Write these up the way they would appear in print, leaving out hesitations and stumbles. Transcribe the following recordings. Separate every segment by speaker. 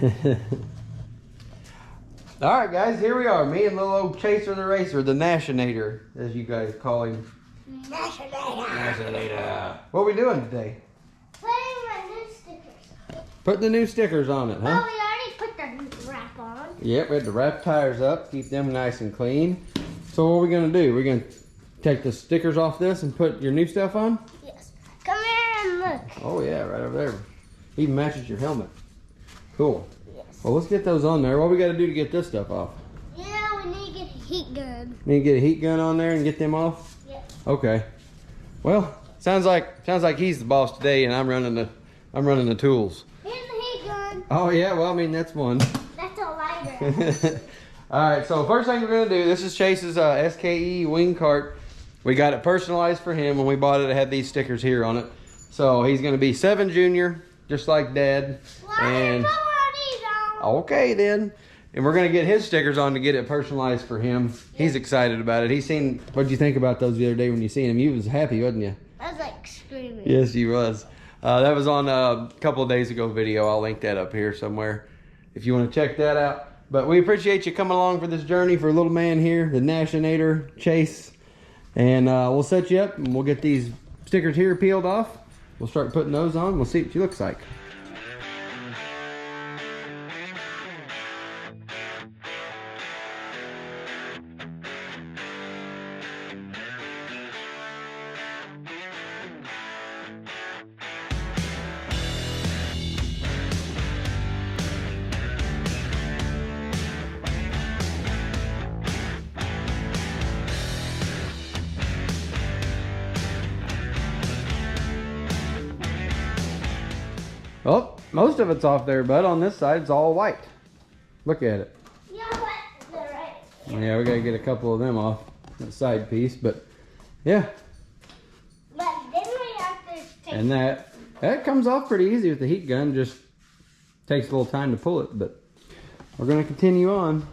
Speaker 1: All right, guys, here we are. Me and little old Chaser the Racer, the Nashinator, as you guys call him. Nashinator. What are we doing today?
Speaker 2: Putting my new stickers.
Speaker 1: Putting the new stickers on it, huh?
Speaker 2: Oh, we already put the wrap on.
Speaker 1: Yep, we had to wrap tires up, keep them nice and clean. So what are we going to do? We're going to take the stickers off this and put your new stuff on?
Speaker 2: Yes. Come here and look.
Speaker 1: Oh, yeah, right over there. Even matches your helmet. Cool.
Speaker 2: Yes.
Speaker 1: Well, let's get those on there. What we got to do to get this stuff off?
Speaker 2: Yeah, we need to get a heat gun.
Speaker 1: Need to get a heat gun on there and get them off?
Speaker 2: Yes.
Speaker 1: Okay. Well, sounds like he's the boss today, and I'm running the tools.
Speaker 2: Here's the heat gun.
Speaker 1: Oh yeah, well I mean that's one.
Speaker 2: That's a lighter.
Speaker 1: All right, so first thing we're gonna do. This is Chase's SKE Wing Kart. We got it personalized for him when we bought it. It had these stickers here on it. So he's gonna be 7 Junior, just like Dad. And okay then. And we're gonna get his stickers on to get it personalized for him. He's excited about it. He's seen. What did you think about those the other day when you seen him? You was happy, wasn't you?
Speaker 2: I was like screaming.
Speaker 1: Yes, he was. That was on a couple of days ago video. I'll link that up here somewhere if you want to check that out. But we appreciate you coming along for this journey for little man here, the Nashinator, Chase. And we'll set you up and we'll get these stickers here peeled off. We'll start putting those on. We'll see what she looks like. Oh, most of it's off there, bud. On this side, it's all white. Look at it.
Speaker 2: Yeah, but they're right.
Speaker 1: Yeah, we gotta get a couple of them off that side piece, but yeah.
Speaker 2: But then we have to take.
Speaker 1: And that comes off pretty easy with the heat gun. Just takes a little time to pull it, but we're gonna continue on.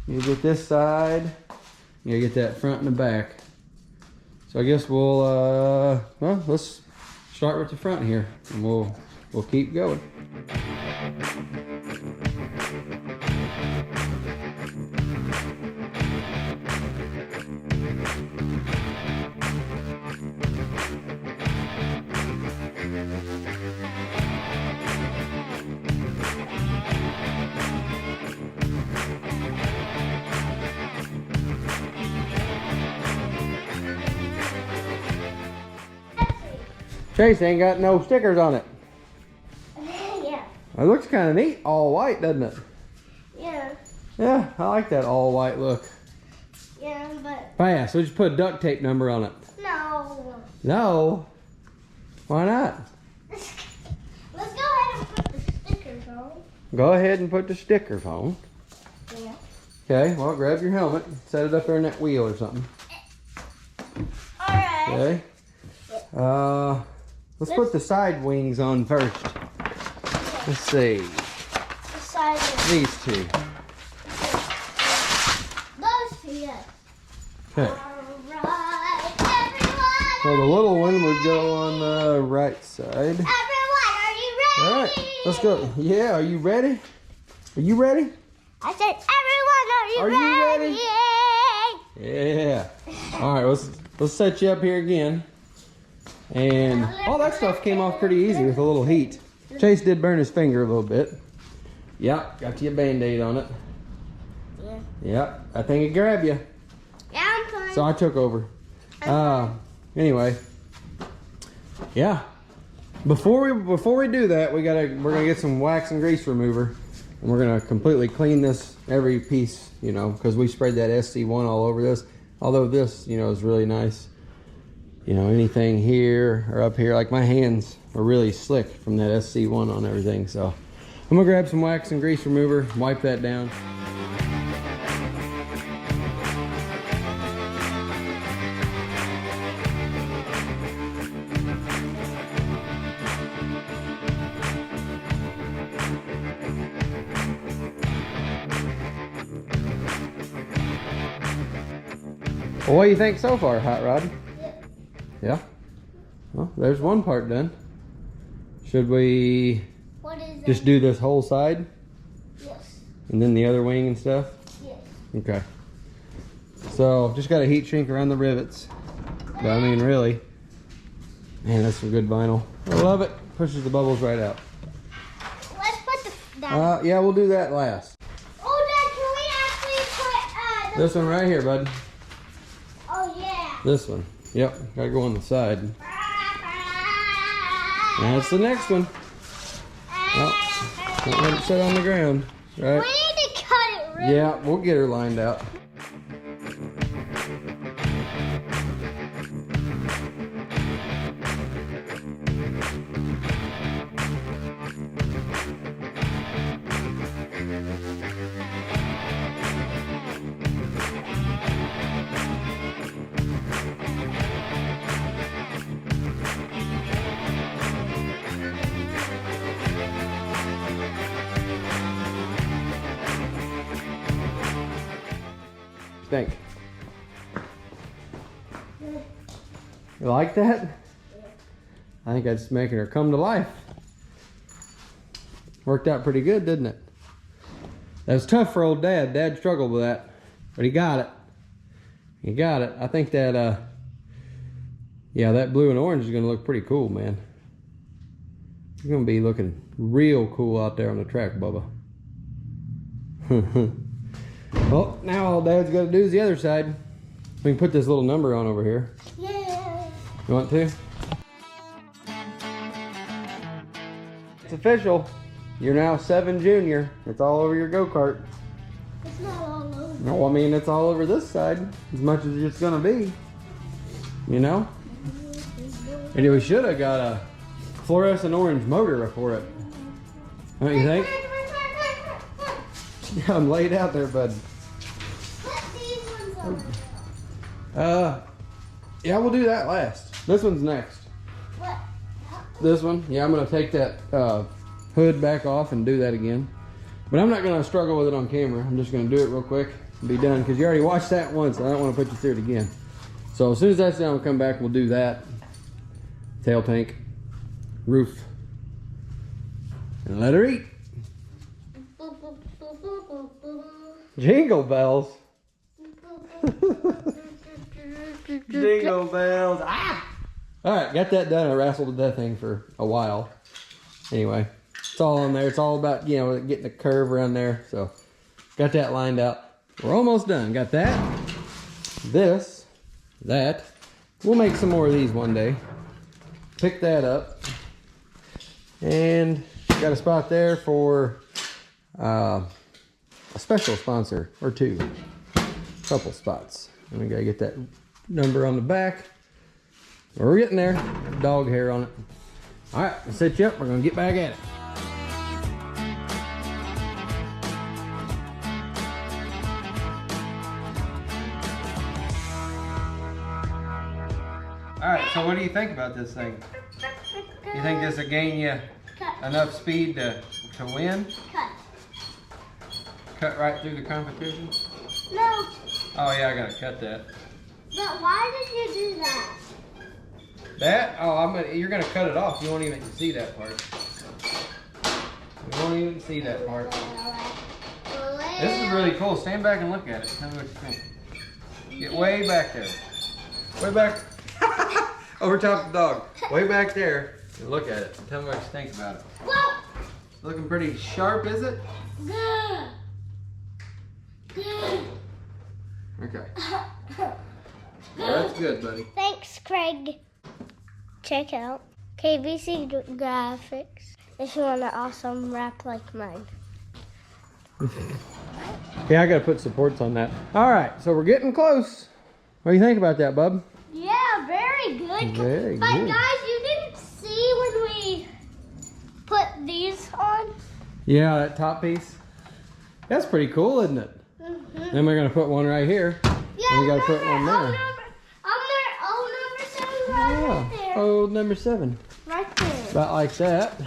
Speaker 1: You get this side. You get that front and the back. So I guess we'll well, let's start with the front here, and we'll keep going. Chase ain't got no stickers on it.
Speaker 2: Yeah.
Speaker 1: It looks kind of neat, all white, doesn't it?
Speaker 2: Yeah.
Speaker 1: Yeah, I like that all white look.
Speaker 2: Yeah, but
Speaker 1: Fast, we'll just put a duct tape number on it.
Speaker 2: no.
Speaker 1: No? Why not?
Speaker 2: Let's go ahead and put the stickers on.
Speaker 1: Go ahead and put the stickers on.
Speaker 2: Yeah.
Speaker 1: Okay, well, grab your helmet. Set it up there in that wheel or something.
Speaker 2: Alright.
Speaker 1: Okay. Let's put the side wings on first. Let's see.
Speaker 2: The side of
Speaker 1: These two.
Speaker 2: those two, yes.
Speaker 1: Okay.
Speaker 2: Alright, everyone.
Speaker 1: So the little one would go on the right side.
Speaker 2: Everyone, are you ready?
Speaker 1: All right, let's go. Yeah, are you ready? Are you ready?
Speaker 2: I said, everyone, are you ready?
Speaker 1: Yeah. All right, let's set you up here again. And all that stuff came off pretty easy with a little heat. Chase did burn his finger a little bit. Yep, got you a Band-Aid on it.
Speaker 2: Yeah.
Speaker 1: Yep, I think it grabbed you.
Speaker 2: Yeah, I'm fine.
Speaker 1: So I took over. Anyway, yeah. Before we do that, we're gonna get some wax and grease remover, and we're gonna completely clean this every piece, you know, because we sprayed that SC1 all over this. Although this, you know, is really nice. You know, anything here or up here, like my hands are really slick from that SC1 on everything. So I'm gonna grab some wax and grease remover, wipe that down. Well, what do you think so far, Hot Rod? Yeah? Well, there's one part done. Should we
Speaker 2: What is
Speaker 1: just do this whole side? And then the other wing and stuff?
Speaker 2: Yes.
Speaker 1: Okay. So just got to heat shrink around the rivets. But I mean, really. Man, that's some good vinyl. I love it. Pushes the bubbles right out.
Speaker 2: Let's put the...
Speaker 1: Yeah, we'll do that last.
Speaker 2: Oh, Dad, can we actually put...
Speaker 1: This one right here, bud.
Speaker 2: Oh, yeah.
Speaker 1: This one. Yep, gotta go on the side. That's the next one. Oh, don't let it sit on the ground. Right?
Speaker 2: We need to cut it really.
Speaker 1: Yeah, we'll get her lined out. Think. You like that? I think that's making her come to life. Worked out pretty good, didn't it? That was tough for old Dad. Dad struggled with that, but he got it. He got it. I think that, yeah, that blue and orange is gonna look pretty cool, man. It's gonna be looking real cool out there on the track, Bubba. Well, now all Dad's got to do is the other side. We can put this little number on over here.
Speaker 2: Yeah.
Speaker 1: You want to? It's official. You're now 7 junior. It's all over your go-kart.
Speaker 2: It's not all over.
Speaker 1: No, I mean, it's all over this side as much as it's going to be. You know? And we should have got a fluorescent orange motor for it. Don't you think? Yeah, I'm laid out there, bud.
Speaker 2: Put these ones on.
Speaker 1: Yeah, we'll do that last. This one's next.
Speaker 2: What?
Speaker 1: This one, yeah, I'm gonna take that hood back off and do that again. But I'm not gonna struggle with it on camera. I'm just gonna do it real quick and be done, because you already watched that once, and I don't want to put you through it again. So as soon as that's done, we'll come back and we'll do that. Tail tank, roof, and let her eat. Jingle bells. Jingle bells. Ah! Alright, got that done. I wrestled with that thing for a while. Anyway, it's all on there. It's all about, you know, getting the curve around there. So, got that lined out. We're almost done. Got that. This. That. We'll make some more of these one day. Pick that up. And got a spot there for a special sponsor or two. Couple spots. And we gotta get that number on the back. We're getting there. Dog hair on it. All right, I'll set you up. We're gonna get back at it. All right, so what do you think about this thing? You think this will gain you enough speed to win?
Speaker 2: Cut.
Speaker 1: Cut right through the competition?
Speaker 2: No.
Speaker 1: Oh yeah, I gotta cut that.
Speaker 2: But why did you do that?
Speaker 1: That? Oh, you're gonna cut it off. You won't even see that part. You won't even see that part. This is really cool. Stand back and look at it. Tell me what you think. Get way back there. Way back. Over top of the dog. Way back there. And look at it. And tell me what you think about it.
Speaker 2: Whoa.
Speaker 1: Looking pretty sharp, is it?
Speaker 2: Good. Good.
Speaker 1: Okay. Well, that's good, buddy.
Speaker 2: Thanks, Craig. Check out KBC Graphix if you want an awesome wrap like mine.
Speaker 1: Yeah, I gotta put supports on that. All right, so we're getting close. What do you think about that, bub?
Speaker 2: Yeah, very good.
Speaker 1: Very
Speaker 2: but
Speaker 1: good.
Speaker 2: guys, you didn't see when we put these on?
Speaker 1: Yeah, that top piece. That's pretty cool, isn't it?
Speaker 2: Mm-hmm.
Speaker 1: Then we're gonna put one right here.
Speaker 2: Yeah,
Speaker 1: and we gotta put one there.
Speaker 2: Old number 7 right there.
Speaker 1: Old number 7.
Speaker 2: Right there.
Speaker 1: About like that.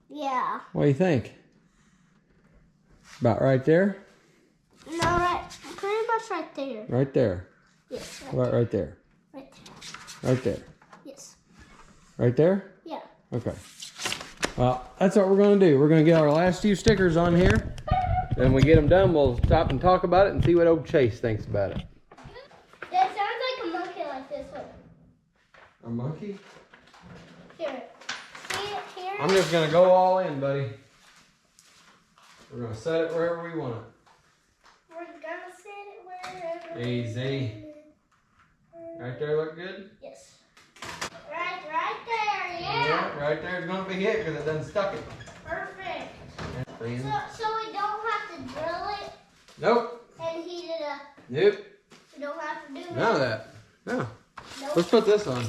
Speaker 2: Yeah.
Speaker 1: What do you think? About right there?
Speaker 2: No, pretty much right there.
Speaker 1: Right there.
Speaker 2: Yes.
Speaker 1: How about right there?
Speaker 2: Right
Speaker 1: Right there.
Speaker 2: Yes.
Speaker 1: Right there?
Speaker 2: Yeah.
Speaker 1: Okay. Well, that's what we're gonna do. We're gonna get our last few stickers on here. Then we get them done, we'll stop and talk about it and see what old Chase thinks about it.
Speaker 2: That sounds like a monkey like this one.
Speaker 1: A monkey?
Speaker 2: Here. See it here?
Speaker 1: I'm just gonna go all in, buddy. We're gonna set it wherever we want it.
Speaker 2: We're gonna set it wherever.
Speaker 1: Easy. Right there look good?
Speaker 2: Yes. Right there, yeah.
Speaker 1: Yeah, right there is gonna be it because it done stuck it.
Speaker 2: Perfect. So we
Speaker 1: Friend.
Speaker 2: don't have to drill it
Speaker 1: Nope.
Speaker 2: and heat it up.
Speaker 1: Nope.
Speaker 2: We don't have to do
Speaker 1: None of that. No.
Speaker 2: Nope.
Speaker 1: Let's put this on.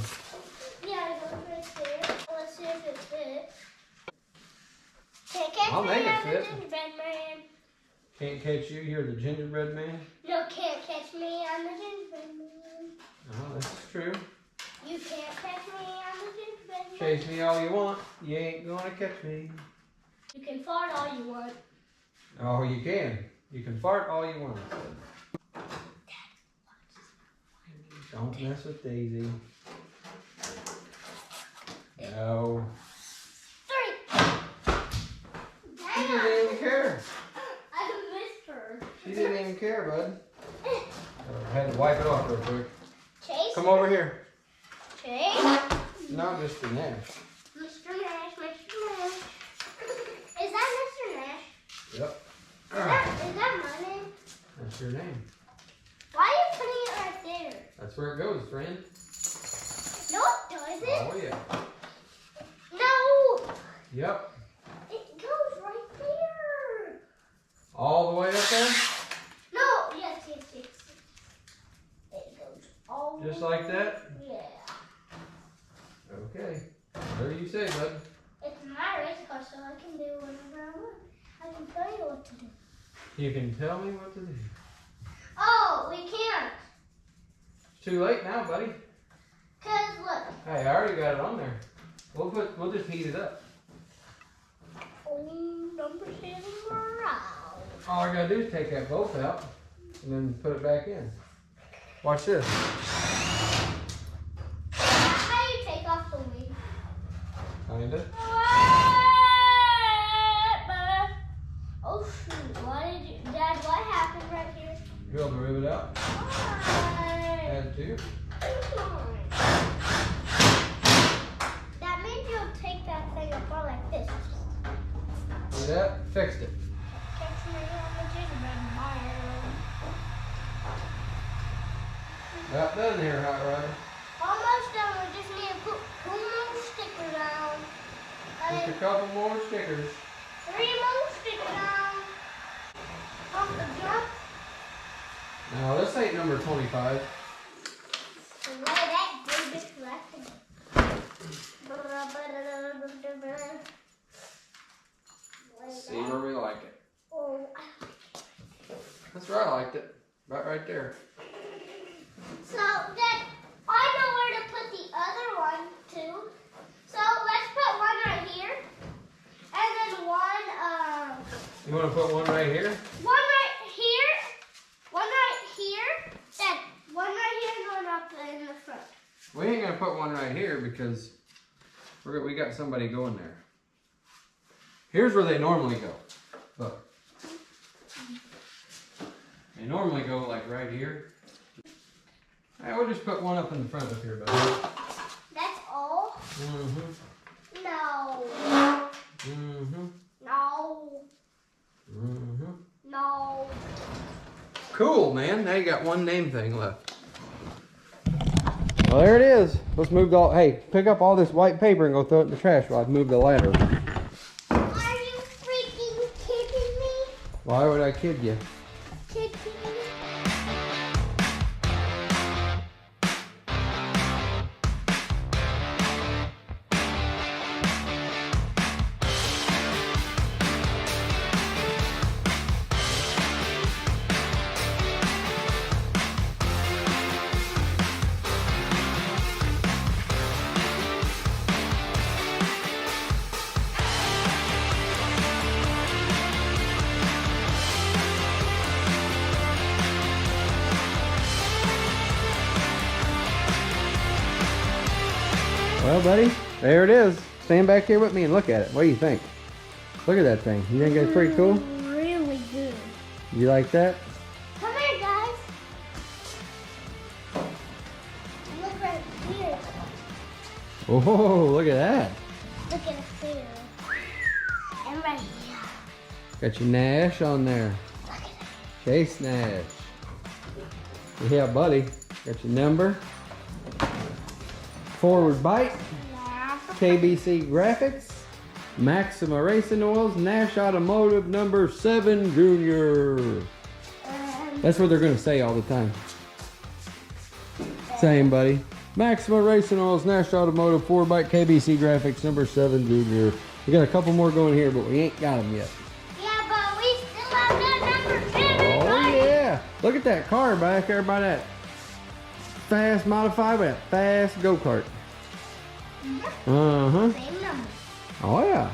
Speaker 2: Yeah, it goes right there. Let's see if it fits. Can't catch
Speaker 1: I'll
Speaker 2: me,
Speaker 1: make it
Speaker 2: I'm the
Speaker 1: fit.
Speaker 2: gingerbread man.
Speaker 1: Can't catch you, you're the gingerbread man?
Speaker 2: No, can't catch me, I'm the gingerbread man.
Speaker 1: Oh, that's true.
Speaker 2: You can't catch me, I'm the gingerbread man.
Speaker 1: Chase me all you want, you ain't gonna catch me.
Speaker 2: You can fart all you want.
Speaker 1: Oh, you can. You can fart all you want. Don't mess with Daisy. No.
Speaker 2: 3.
Speaker 1: She didn't even care.
Speaker 2: I missed her.
Speaker 1: She didn't even care, bud. I had to wipe it off real quick.
Speaker 2: Chase?
Speaker 1: Come over here.
Speaker 2: Chase?
Speaker 1: Not just the Nash.
Speaker 2: Mr. Nash, Mr. Nash. Is that Mr. Nash?
Speaker 1: Yep.
Speaker 2: Is that my name?
Speaker 1: That's your name.
Speaker 2: Why are you putting it right there?
Speaker 1: That's where it goes, friend.
Speaker 2: No, it doesn't.
Speaker 1: Oh, yeah.
Speaker 2: No.
Speaker 1: Yep.
Speaker 2: It goes right there.
Speaker 1: All the way up there?
Speaker 2: No. Yes. It goes all
Speaker 1: Just like that?
Speaker 2: Yeah.
Speaker 1: Okay. Whatever you say, bud.
Speaker 2: It's my race car, so I can do whatever I want. I can tell you what to do.
Speaker 1: You can tell me what to do.
Speaker 2: Oh, we can't.
Speaker 1: It's too late now, buddy.
Speaker 2: Cause look.
Speaker 1: Hey, I already got it on there. We'll just heat it up.
Speaker 2: Oh, number 7 around.
Speaker 1: All I gotta do is take that bolt out and then put it back in. Watch this.
Speaker 2: How you take off the wing?
Speaker 1: Kinda.
Speaker 2: Oh shoot! Dad? What happened right here?
Speaker 1: You able to move it out?
Speaker 2: Why?
Speaker 1: Had to.
Speaker 2: That means you'll take that thing apart like this.
Speaker 1: See that? Fixed it.
Speaker 2: Catch me on the gingerbread man.
Speaker 1: About done here, Hot Rodder.
Speaker 2: Almost done. We just need to put 2 more stickers on.
Speaker 1: Just a couple more stickers.
Speaker 2: 3 more stickers on. Pump the jump.
Speaker 1: Now this ain't number 25.
Speaker 2: The way that big is left.
Speaker 1: See where we like it.
Speaker 2: Oh,
Speaker 1: That's where I liked it. About right there.
Speaker 2: so then I know where to put the other one too. So let's put one right here, and then one
Speaker 1: You want to put one right here?
Speaker 2: one right here, one right here, then one right here, and one up in the front.
Speaker 1: We ain't gonna put one right here because we got somebody going there. Here's where they normally go. Look. They normally go like right here. Hey, we'll just put one up in the front up here, buddy.
Speaker 2: That's all?
Speaker 1: Mm-hmm.
Speaker 2: No.
Speaker 1: Mm-hmm.
Speaker 2: No.
Speaker 1: Mm-hmm.
Speaker 2: No.
Speaker 1: Cool, man. Now you got one name thing left. Well, there it is. Let's move the... Hey, pick up all this white paper and go throw it in the trash while I move the ladder.
Speaker 2: Are you freaking kidding me?
Speaker 1: Why would I kid you?
Speaker 2: Kidding me?
Speaker 1: Well, buddy, there it is. Stand back here with me and look at it. What do you think? Look at that thing. You think it's pretty cool?
Speaker 2: Really good.
Speaker 1: You like that?
Speaker 2: Come here, guys. Look right here.
Speaker 1: Oh, look at that.
Speaker 2: Look at it here. And right here.
Speaker 1: Got your Nash on there.
Speaker 2: Look at it.
Speaker 1: Chase Nash. Yeah, buddy. Got your number. Forward bite. KBC Graphix. Maxima Racing Oils. Nash Automotive number 7 Junior. That's what they're going to say all the time. Same, buddy. Maxima Racing Oils. Nash Automotive. Forward bite. KBC Graphix number 7 Junior. We got a couple more going here, but we ain't got them yet.
Speaker 2: Yeah, but we still have that number 7.
Speaker 1: Oh yeah! Look at that car back there by that fast modified with that fast go-kart. Uh-huh.
Speaker 2: Same number.
Speaker 1: Oh yeah.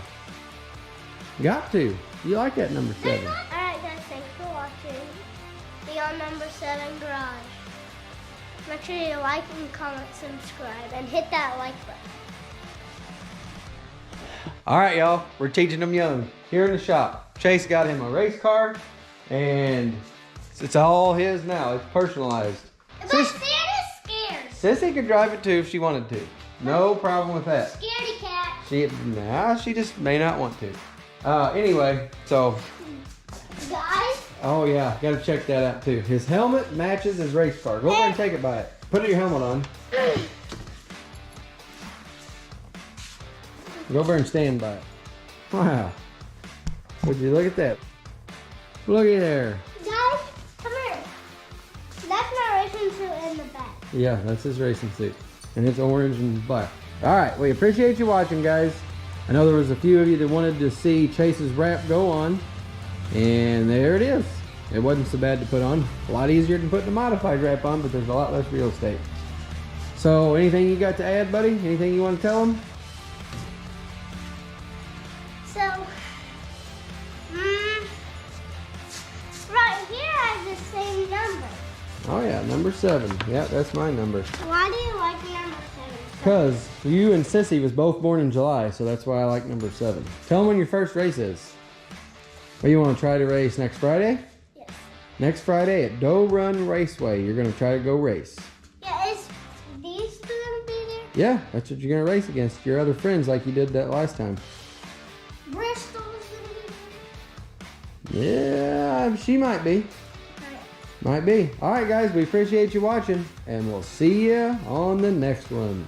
Speaker 1: Got to. You like that number 7.
Speaker 2: Alright guys, thanks for watching. Be on number 7 Garage. Make sure you like and comment, subscribe, and hit that like button.
Speaker 1: Alright y'all, we're teaching them young. Here in the shop. Chase got him a race car and it's all his now. It's personalized.
Speaker 2: But Santa's scared.
Speaker 1: Sissy could drive it too if she wanted to. No problem with that.
Speaker 2: Scaredy cat.
Speaker 1: She just may not want to. Anyway, so.
Speaker 2: Guys.
Speaker 1: Oh yeah, gotta check that out too. His helmet matches his race car. Go over and take it by it. Put your helmet on. Go over and stand by it. Wow. Would you look at that? Looky there.
Speaker 2: Guys, come here. That's my racing suit in the back.
Speaker 1: Yeah, that's his racing suit. And it's orange and black. Alright, we appreciate you watching, guys. I know there was a few of you that wanted to see Chase's wrap go on. And there it is. It wasn't so bad to put on. A lot easier than putting a modified wrap on, but there's a lot less real estate. So, anything you got to add, buddy? Anything you want to tell them?
Speaker 2: So, right here has the same number.
Speaker 1: Oh yeah, number 7. Yeah, that's my number.
Speaker 2: Why do you like number 7?
Speaker 1: Because you and Sissy was both born in July, so that's why I like number 7. Tell them when your first race is. Well, you want to try to race next Friday?
Speaker 2: Yes.
Speaker 1: Next Friday at Doe Run Raceway, you're going to try to go race.
Speaker 2: Yeah, is these two going to be there?
Speaker 1: Yeah, that's what you're going to race against your other friends like you did that last time.
Speaker 2: Bristol is going to be there?
Speaker 1: Yeah, she might be. Might be. All right, guys, we appreciate you watching, and we'll see you on the next one.